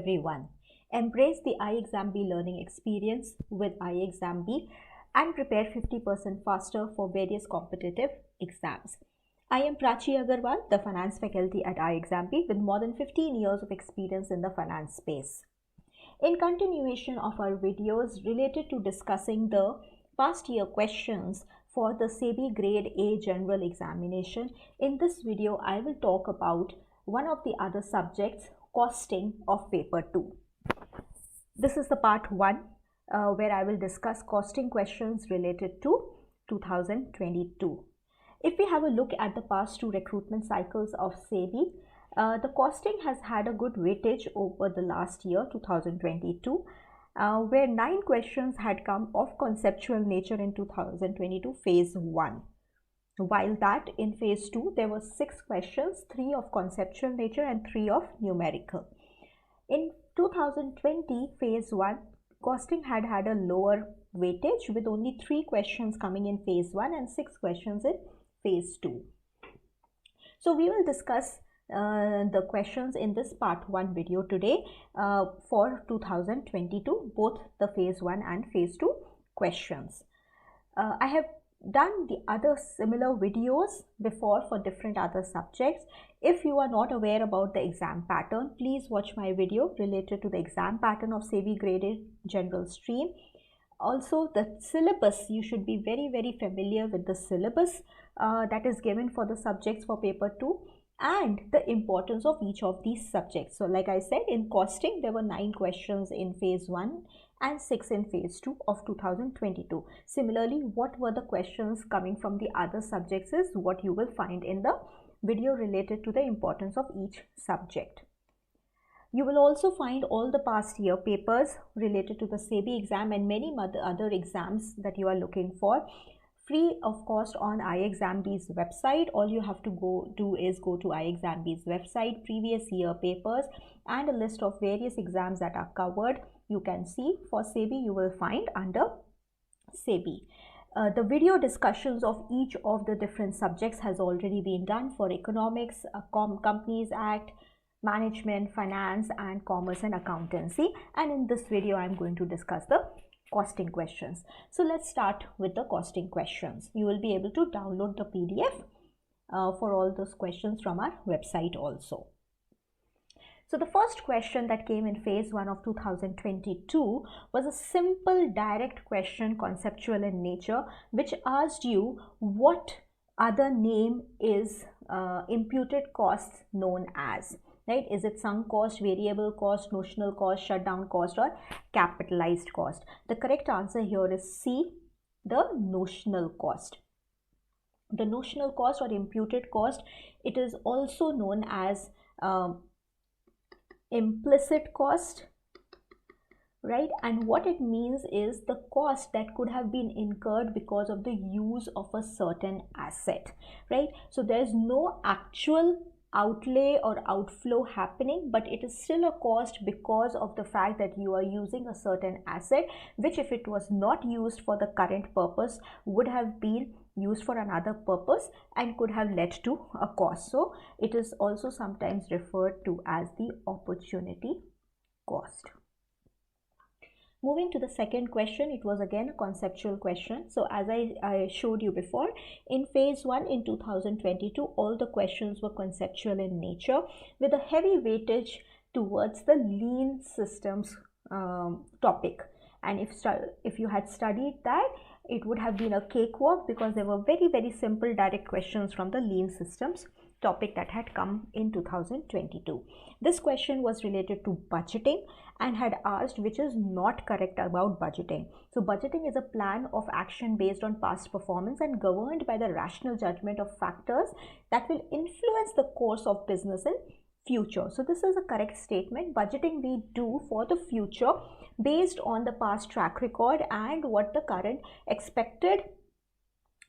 everyone. Embrace the iExamB learning experience with iExamB and prepare 50% faster for various competitive exams. I am Prachi Agarwal, the finance faculty at iExamB with more than 15 years of experience in the finance space. In continuation of our videos related to discussing the past year questions for the SEBI Grade A General examination, in this video I will talk about one of the other subjects, costing of paper 2. This is the part 1 where I will discuss costing questions related to 2022. If we have a look at the past 2 recruitment cycles of SEBI, the costing has had a good weightage over the last year 2022, where 9 questions had come of conceptual nature in 2022 phase 1. While that in phase 2 there were 6 questions, 3 of conceptual nature and 3 of numerical. In 2020 phase 1, costing had a lower weightage with only 3 questions coming in phase 1 and 6 questions in phase 2. So we will discuss the questions in this part 1 video today for 2022, both the phase 1 and phase 2 questions. I have done the other similar videos before for different other subjects. If you are not aware about the exam pattern, please watch my video related to the exam pattern of SEBI Grade A General stream. Also, the syllabus, you should be very familiar with the syllabus that is given for the subjects for paper 2 and the importance of each of these subjects. So like I said, in costing there were 9 questions in phase 1 and 6 in phase 2 of 2022. Similarly, what were the questions coming from the other subjects is what you will find in the video related to the importance of each subject. You will also find all the past year papers related to the SEBI exam and many other exams that you are looking for, free of cost on iExamB's website. All you have to do is go to iExamB's website, previous year papers and a list of various exams that are covered. You can see for SEBI you will find under SEBI. The video discussions of each of the different subjects has already been done for economics, Companies Act, management, finance and commerce and accountancy, and in this video I am going to discuss the costing questions. So let's start with the costing questions. You will be able to download the PDF for all those questions from our website also. So the first question that came in phase 1 of 2022 was a simple direct question, conceptual in nature, which asked you what other name is imputed costs known as. Right? Is it sunk cost, variable cost, notional cost, shutdown cost or capitalized cost? The correct answer here is C, the notional cost. The notional cost or imputed cost, it is also known as implicit cost, right? And what it means is the cost that could have been incurred because of the use of a certain asset, right? So there is no actual outlay or outflow happening, but it is still a cost because of the fact that you are using a certain asset, which if it was not used for the current purpose would have been used for another purpose and could have led to a cost. So it is also sometimes referred to as the opportunity cost. Moving to the second question, it was again a conceptual question. So as I showed you before, in phase 1 in 2022, all the questions were conceptual in nature with a heavy weightage towards the lean systems topic. And if you had studied that, it would have been a cakewalk because there were very simple direct questions from the lean systems topic that had come in 2022. This question was related to budgeting and had asked which is not correct about budgeting. So budgeting is a plan of action based on past performance and governed by the rational judgment of factors that will influence the course of business in future. So this is a correct statement. Budgeting we do for the future based on the past track record and what the current expected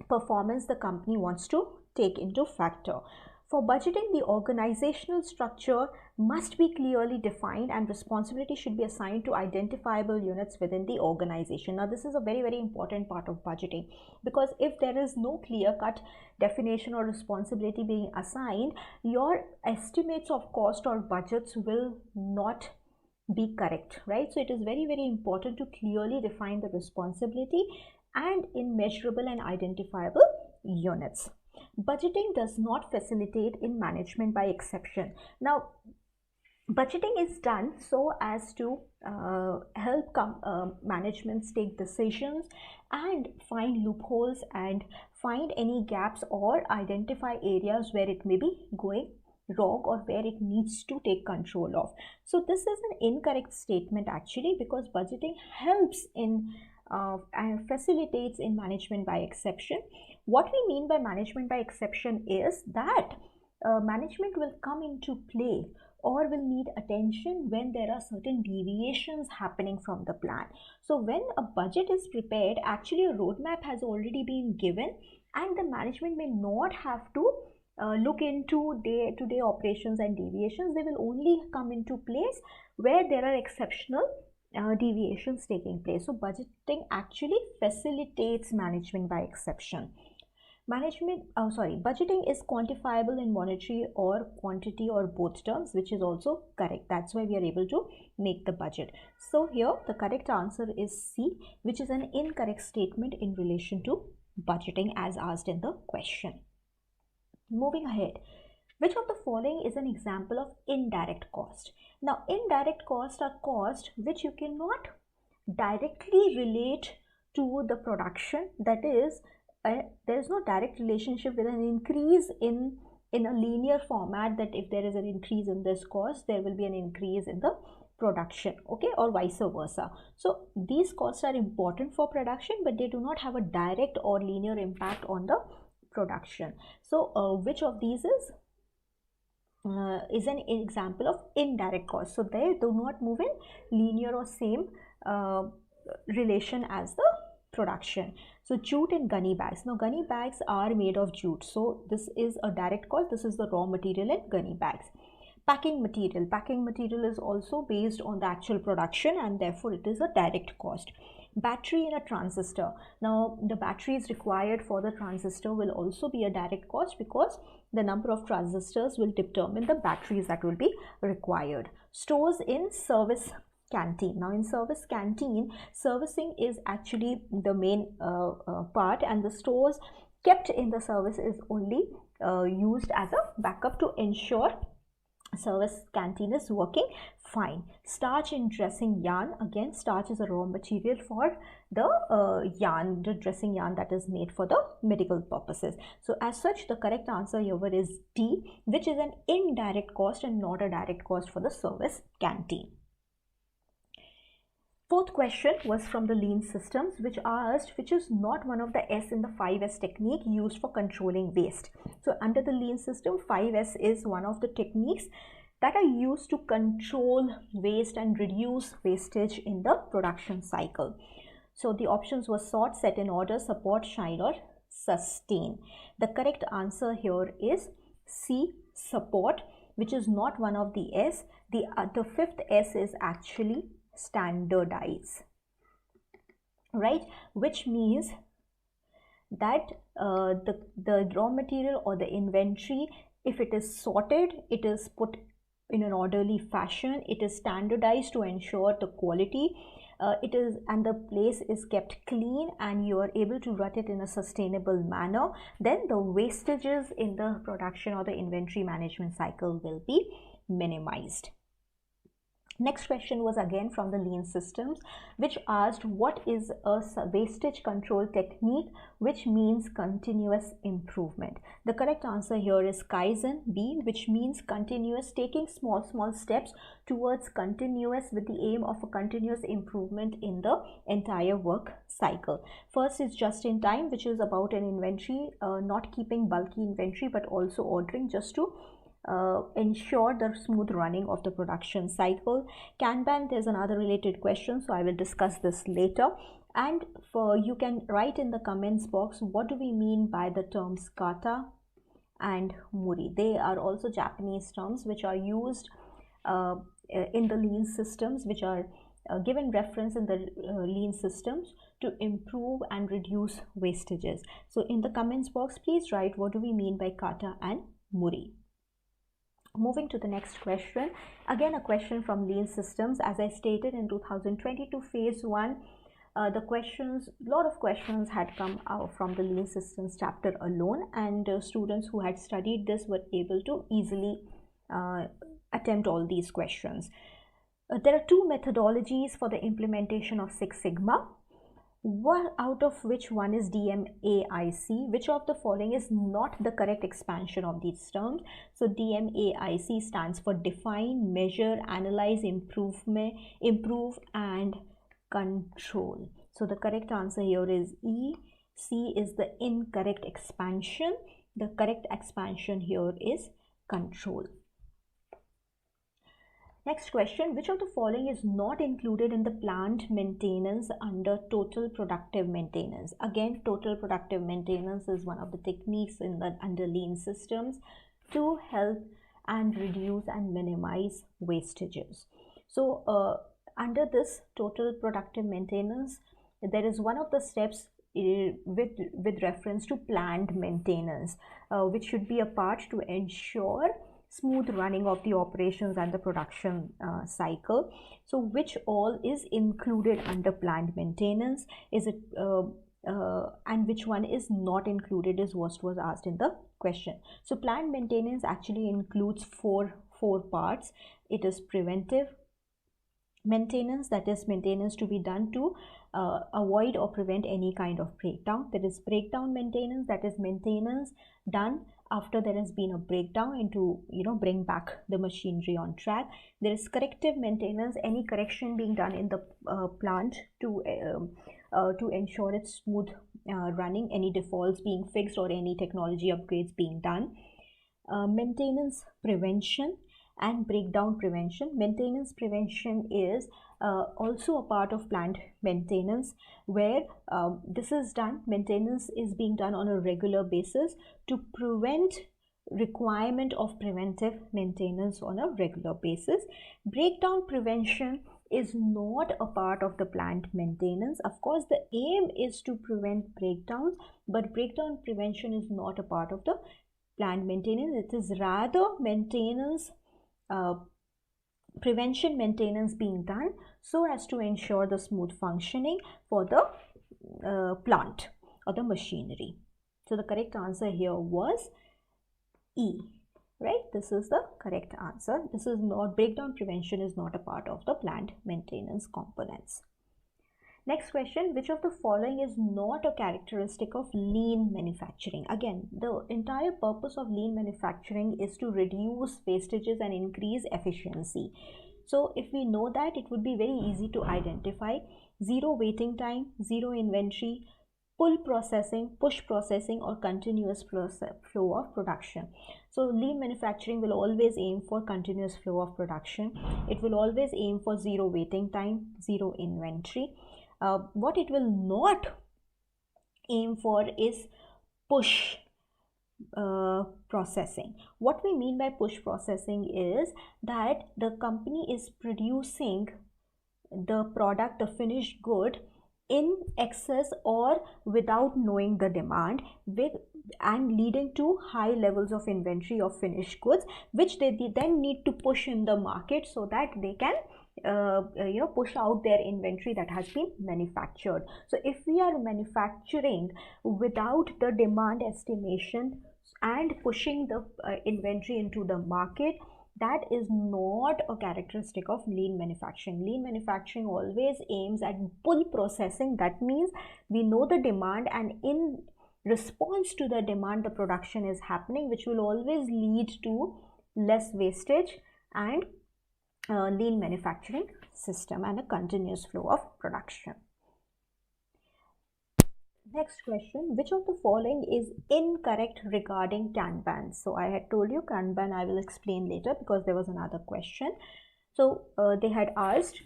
performance the company wants to take into factor. For budgeting, the organizational structure must be clearly defined and responsibility should be assigned to identifiable units within the organization. Now, this is a very important part of budgeting, because if there is no clear-cut definition or responsibility being assigned, your estimates of cost or budgets will not be correct, right? So it is very, very important to clearly define the responsibility and in measurable and identifiable units. Budgeting does not facilitate in management by exception. Now, budgeting is done so as to help managements take decisions and find loopholes and find any gaps or identify areas where it may be going wrong or where it needs to take control of. So this is an incorrect statement actually, because budgeting helps in and facilitates in management by exception. What we mean by management by exception is that management will come into play or will need attention when there are certain deviations happening from the plan. So when a budget is prepared, actually a roadmap has already been given and the management may not have to look into day-to-day operations and deviations. They will only come into place where there are exceptional deviations taking place. So budgeting actually facilitates management by exception. Budgeting is quantifiable in monetary or quantity or both terms, which is also correct. That's why we are able to make the budget. So here the correct answer is C, which is an incorrect statement in relation to budgeting as asked in the question. Moving ahead, which of the following is an example of indirect cost? Now, indirect costs are costs which you cannot directly relate to the production. That is, there is no direct relationship with an increase in a linear format, that if there is an increase in this cost, there will be an increase in the production, okay, or vice versa. So these costs are important for production, but they do not have a direct or linear impact on the production. So which of these is an example of indirect cost? So they do not move in linear or same relation as the production. So jute and gunny bags. Now gunny bags are made of jute, so this is a direct cost. This is the raw material in gunny bags. Packing material is also based on the actual production and therefore it is a direct cost. Battery in a transistor. Now the batteries required for the transistor will also be a direct cost, because the number of transistors will determine the batteries that will be required. Stores in service canteen. Now in service canteen, servicing is actually the main part, and the stores kept in the service is only used as a backup to ensure service canteen is working fine. Starch in dressing yarn. Again, starch is a raw material for the yarn, the dressing yarn that is made for the medical purposes. So as such, the correct answer here is D, which is an indirect cost and not a direct cost for the service canteen. Fourth question was from the lean systems, which asked which is not one of the S in the 5S technique used for controlling waste. So under the lean system, 5S is one of the techniques that are used to control waste and reduce wastage in the production cycle. So the options were sort, set in order, support, shine or sustain. The correct answer here is C, support, which is not one of the S. The fifth S is actually standardize, right, which means that the raw material or the inventory, if it is sorted, it is put in an orderly fashion, it is standardized to ensure the quality, and the place is kept clean, and you are able to run it in a sustainable manner, then the wastages in the production or the inventory management cycle will be minimized. Next question was again from the lean systems, which asked what is a wastage control technique, which means continuous improvement. The correct answer here is Kaizen, B, which means continuous, taking small steps towards continuous with the aim of a continuous improvement in the entire work cycle. First is just in time, which is about an inventory, not keeping bulky inventory but also ordering just to ensure the smooth running of the production cycle. Kanban, there's another related question, so I will discuss this later. And you can write in the comments box what do we mean by the terms kata and muri. They are also Japanese terms which are used in the lean systems, which are given reference in the lean systems to improve and reduce wastages. So in the comments box, please write what do we mean by kata and muri. Moving to the next question, again a question from lean systems. As I stated, in 2022 phase 1, lot of questions had come out from the lean systems chapter alone, and students who had studied this were able to easily attempt all these questions. There are two methodologies for the implementation of Six Sigma. One out of which one is DMAIC. Which of the following is not the correct expansion of these terms? So DMAIC stands for define, measure, analyze, improve and control. So the correct answer here is E. C is the incorrect expansion. The correct expansion here is control. Next question, which of the following is not included in the plant maintenance under total productive maintenance? Again, total productive maintenance is one of the techniques under lean systems to help and reduce and minimize wastages. So under this total productive maintenance, there is one of the steps with reference to planned maintenance, which should be a part to ensure smooth running of the operations and the production cycle. So which all is included under planned maintenance? Is it and which one is not included is what was asked in the question. So planned maintenance actually includes four parts. It is preventive maintenance, that is maintenance to be done to avoid or prevent any kind of breakdown. There is breakdown maintenance, that is maintenance done after there has been a breakdown and to bring back the machinery on track. There is corrective maintenance, any correction being done in the plant to ensure its smooth running, any defaults being fixed or any technology upgrades being done. Maintenance prevention and breakdown prevention. Maintenance prevention is also a part of plant maintenance, where this is done, maintenance is being done on a regular basis to prevent requirement of preventive maintenance on a regular basis. Breakdown prevention is not a part of the plant maintenance. Of course, the aim is to prevent breakdowns, but breakdown prevention is not a part of the plant maintenance. It is rather maintenance prevention maintenance being done so as to ensure the smooth functioning for the plant or the machinery. So the correct answer here was E, right? This is the correct answer. This is not, breakdown prevention is not a part of the plant maintenance components. Next question, which of the following is not a characteristic of lean manufacturing? Again, the entire purpose of lean manufacturing is to reduce wastages and increase efficiency. So if we know that, it would be very easy to identify: zero waiting time, zero inventory, pull processing, push processing, or continuous flow of production. So lean manufacturing will always aim for continuous flow of production. It will always aim for zero waiting time, zero inventory. What it will not aim for is push processing. What we mean by push processing is that the company is producing the product, the finished good, in excess or without knowing the demand, and leading to high levels of inventory of finished goods, which they then need to push in the market so that they can push out their inventory that has been manufactured. So if we are manufacturing without the demand estimation and pushing the inventory into the market, that is not a characteristic of lean manufacturing. Lean manufacturing always aims at pull processing. That means we know the demand, and in response to the demand, the production is happening, which will always lead to less wastage and lean manufacturing system and a continuous flow of production. Next question, which of the following is incorrect regarding Kanban? So I had told you Kanban I will explain later because there was another question. So they had asked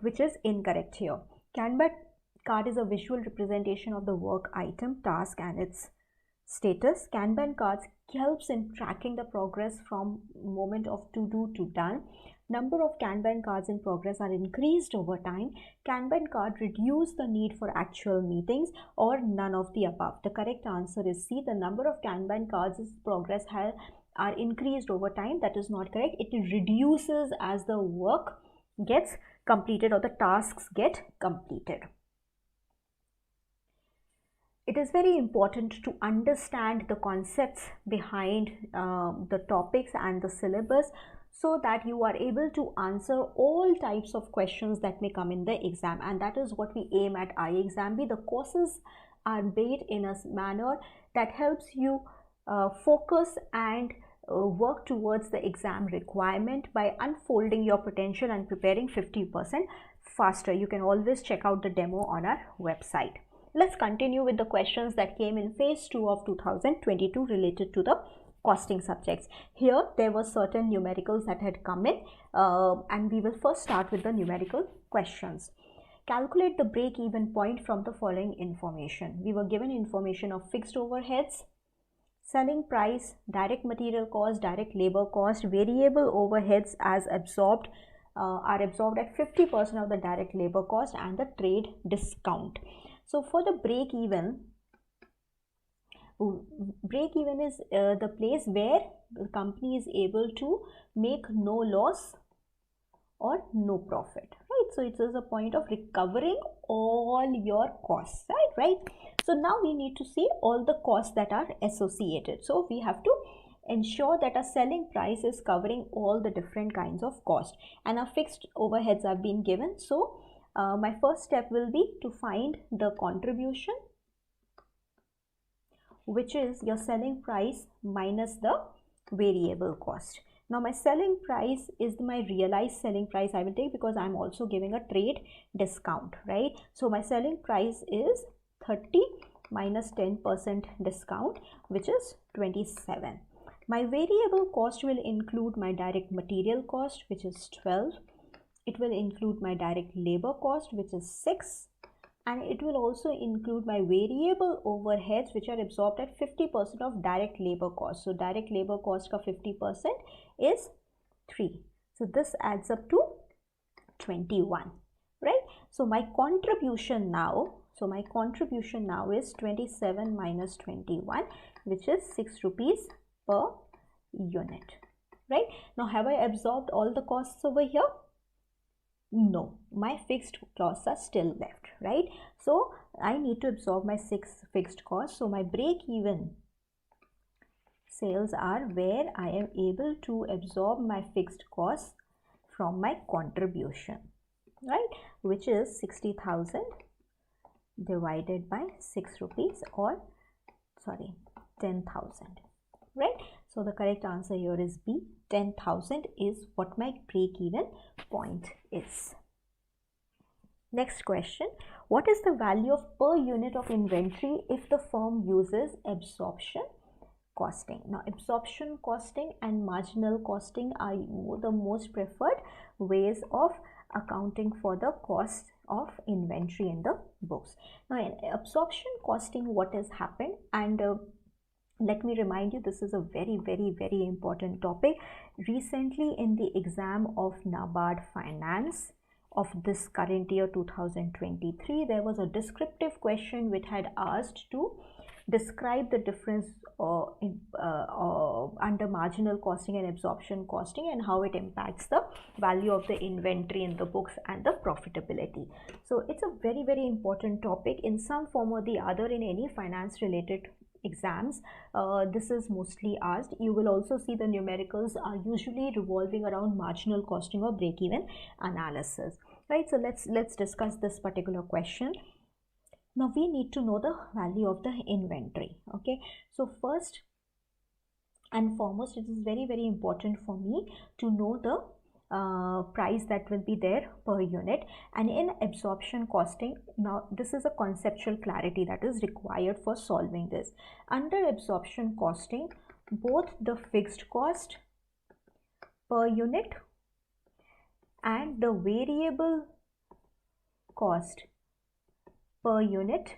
which is incorrect here. Kanban card is a visual representation of the work item, task and its status. Kanban cards helps in tracking the progress from moment of to do to done. Number of Kanban cards in progress are increased over time. Kanban card reduce the need for actual meetings, or none of the above. The correct answer is C. The number of Kanban cards in progress are increased over time. That is not correct. It reduces as the work gets completed or the tasks get completed. It is very important to understand the concepts behind the topics and the syllabus, so that you are able to answer all types of questions that may come in the exam, and that is what we aim at iExamB. The courses are made in a manner that helps you focus and work towards the exam requirement by unfolding your potential and preparing 50% faster. You can always check out the demo on our website. Let's continue with the questions that came in phase 2 of 2022 related to the costing subjects. Here there were certain numericals that had come in, and we will first start with the numerical questions. Calculate the break-even point from the following information. We were given information of fixed overheads, selling price, direct material cost, direct labor cost, variable overheads as absorbed are absorbed at 50% of the direct labor cost, and the trade discount. So for the break-even is the place where the company is able to make no loss or no profit, right? So it is a point of recovering all your costs, right? So now we need to see all the costs that are associated. So we have to ensure that our selling price is covering all the different kinds of cost, and our fixed overheads have been given. So my first step will be to find the contribution, which is your selling price minus the variable cost. Now my selling price is my realized selling price I will take, because I am also giving a trade discount, right? So my selling price is 30 minus 10% discount, which is 27. My variable cost will include my direct material cost, which is 12. It will include my direct labor cost, which is 6, and it will also include my variable overheads, which are absorbed at 50% of direct labor cost. So direct labor cost of 50% is 3. So this adds up to 21, right? So my contribution now is 27 minus 21, which is 6 rupees per unit, right? Now have I absorbed all the costs over here? No, my fixed costs are still left, right? So I need to absorb my 6 fixed costs. So my break-even sales are where I am able to absorb my fixed costs from my contribution, right? Which is 60,000 divided by 6 rupees, or 10,000, right? So the correct answer here is B. 10,000 is what my break-even point is. Next question. What is the value of per unit of inventory if the firm uses absorption costing? Now absorption costing and marginal costing are the most preferred ways of accounting for the cost of inventory in the books. Now in absorption costing, what has happened, and let me remind you, this is a very, very, very important topic. Recently in the exam of NABARD Finance of this current year 2023, there was a descriptive question which had asked to describe the difference under marginal costing and absorption costing, and how it impacts the value of the inventory in the books and the profitability. So it's a very, very important topic in some form or the other in any finance related exams. This is mostly asked. You will also see the numericals are usually revolving around marginal costing or break-even analysis, right? So let's discuss this particular question. Now we need to know the value of the inventory. Okay, so first and foremost, it is very, very important for me to know the price that will be there per unit. And in absorption costing, now this is a conceptual clarity that is required for solving this. Under absorption costing, both the fixed cost per unit and the variable cost per unit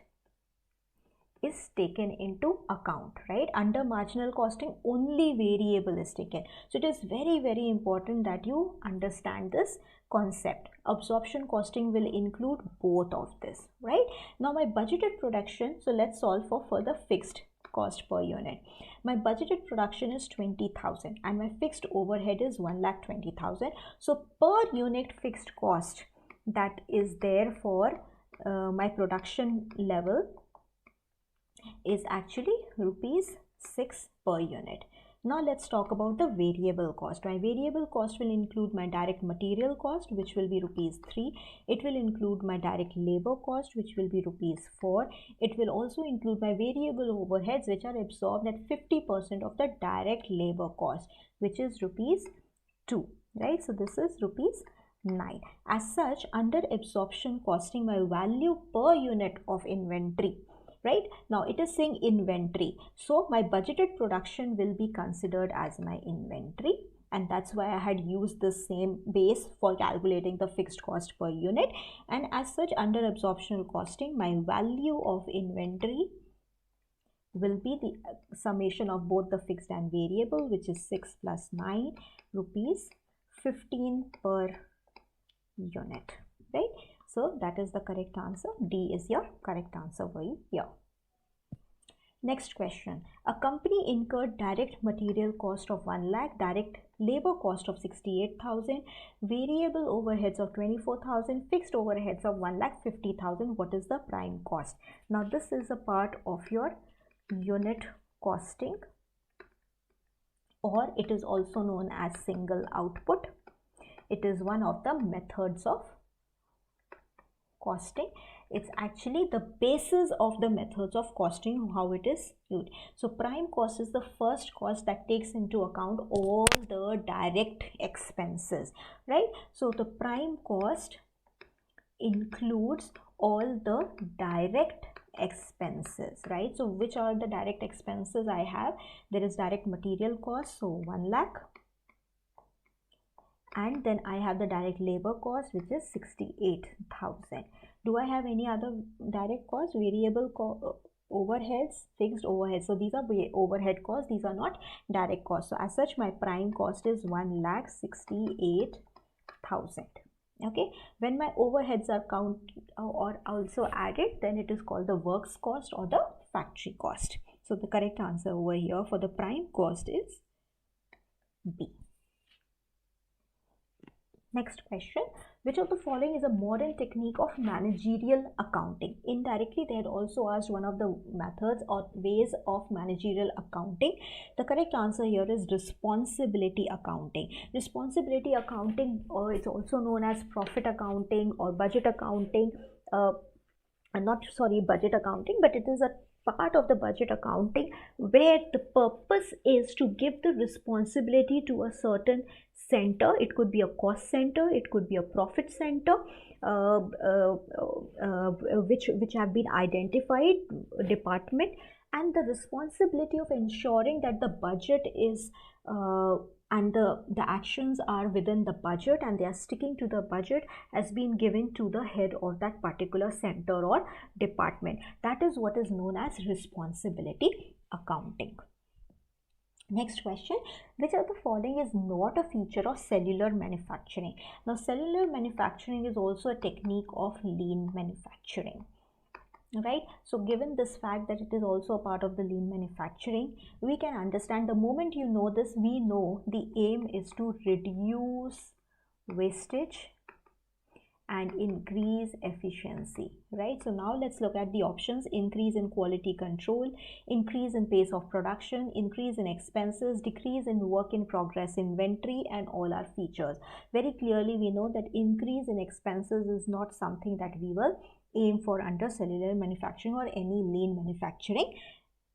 is taken into account, right? Under marginal costing, only variable is taken. So it is very, very important that you understand this concept. Absorption costing will include both of this, right? Now my budgeted production, so let's solve for the fixed cost per unit. My budgeted production is 20,000 and my fixed overhead is 1,20,000. So per unit fixed cost that is there for my production level is actually rupees 6 per unit. Now let's talk about the variable cost. My variable cost will include my direct material cost, which will be rupees 3. It will include my direct labor cost, which will be rupees 4. It will also include my variable overheads, which are absorbed at 50% of the direct labor cost, which is rupees 2, right? So this is rupees 9. As such, under absorption costing, my value per unit of inventory, right? Now it is saying inventory. So my budgeted production will be considered as my inventory, and that's why I had used the same base for calculating the fixed cost per unit. And as such, under absorption costing, my value of inventory will be the summation of both the fixed and variable, which is 6 plus 9, rupees 15 per unit, right? So that is the correct answer. D is your correct answer over here. Next question. A company incurred direct material cost of 1 lakh, direct labor cost of 68,000, variable overheads of 24,000, fixed overheads of 1,50,000. What is the prime cost? Now this is a part of your unit costing, or it is also known as single output. It is one of the methods of costing. It's actually the basis of the methods of costing, how it is used. So prime cost is the first cost that takes into account all the direct expenses, right? So the prime cost includes all the direct expenses, right? So which are the direct expenses I have? There is direct material cost, so 1 lakh. And then I have the direct labor cost, which is 68,000. Do I have any other direct costs? Variable overheads, fixed overheads. So these are overhead costs. These are not direct costs. So as such, my prime cost is 1,68,000. Okay. When my overheads are counted or also added, then it is called the works cost or the factory cost. So the correct answer over here for the prime cost is B. Next question. Which of the following is a modern technique of managerial accounting? Indirectly, they had also asked one of the methods or ways of managerial accounting. The correct answer here is responsibility accounting. Responsibility accounting, or it's also known as profit accounting or budget accounting. Budget accounting, but it is a part of the budget accounting where the purpose is to give the responsibility to a certain center. It could be a cost center, it could be a profit center, which have been identified department, and the responsibility of ensuring that the budget is and the actions are within the budget and they are sticking to the budget has been given to the head of that particular center or department. That is what is known as responsibility accounting. Next question. Which of the following is not a feature of cellular manufacturing? Now, cellular manufacturing is also a technique of lean manufacturing, right? So given this fact that it is also a part of the lean manufacturing, we can understand the moment you know this, we know the aim is to reduce wastage and increase efficiency, right? So now let's look at the options. Increase in quality control, increase in pace of production, increase in expenses, decrease in work in progress inventory, and all our features. Very clearly we know that increase in expenses is not something that we will aim for under cellular manufacturing or any lean manufacturing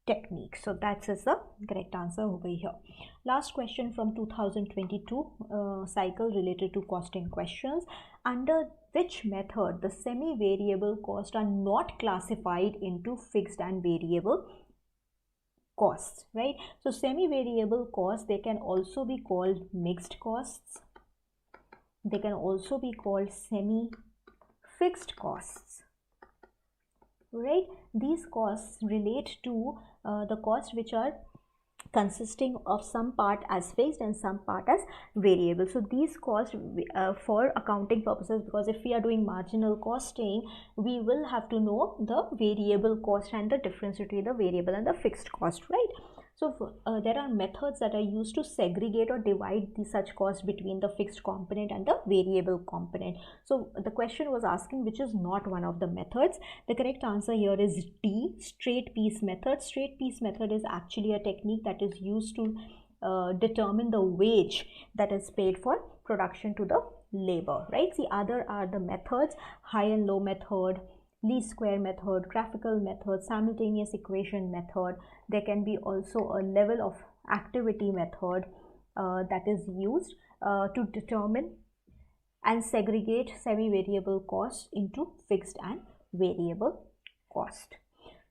technique. So that is the correct answer over here. Last question from 2022 cycle related to costing questions. Under which method the semi-variable costs are not classified into fixed and variable costs, right? So semi-variable costs, they can also be called mixed costs. They can also be called semi-fixed costs, right? These costs relate to the costs which are consisting of some part as fixed and some part as variable. So these costs for accounting purposes, because if we are doing marginal costing, we will have to know the variable cost and the difference between the variable and the fixed cost, right? So there are methods that are used to segregate or divide such costs between the fixed component and the variable component. So the question was asking which is not one of the methods. The correct answer here is D, straight piece method. Straight piece method is actually a technique that is used to determine the wage that is paid for production to the labor, right? The other are the methods: high and low method, least square method, graphical method, simultaneous equation method. There can be also a level of activity method that is used to determine and segregate semi-variable costs into fixed and variable cost.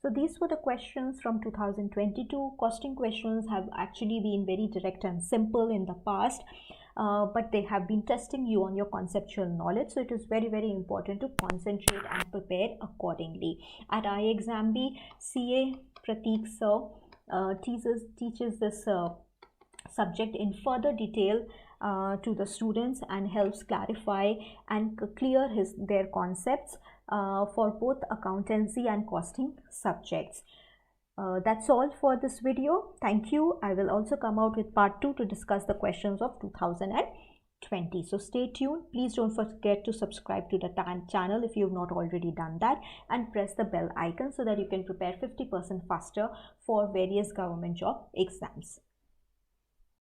So these were the questions from 2022. Costing questions have actually been very direct and simple in the past, but they have been testing you on your conceptual knowledge. So it is very, very important to concentrate and prepare accordingly. At iExamB, CA Pratik sir teaches this subject in further detail to the students and helps clarify and clear their concepts for both accountancy and costing subjects. That's all for this video. Thank you. I will also come out with part 2 to discuss the questions of 2020. So stay tuned. Please don't forget to subscribe to the channel if you have not already done that, and press the bell icon so that you can prepare 50% faster for various government job exams.